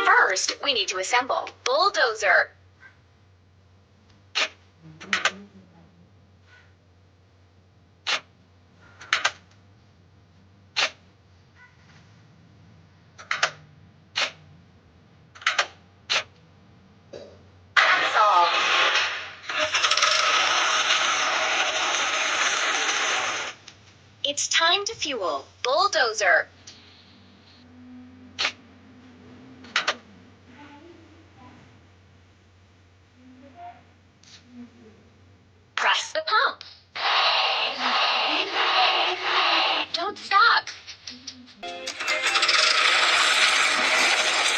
First, we need to assemble bulldozer. That's all. It's time to fuel bulldozer.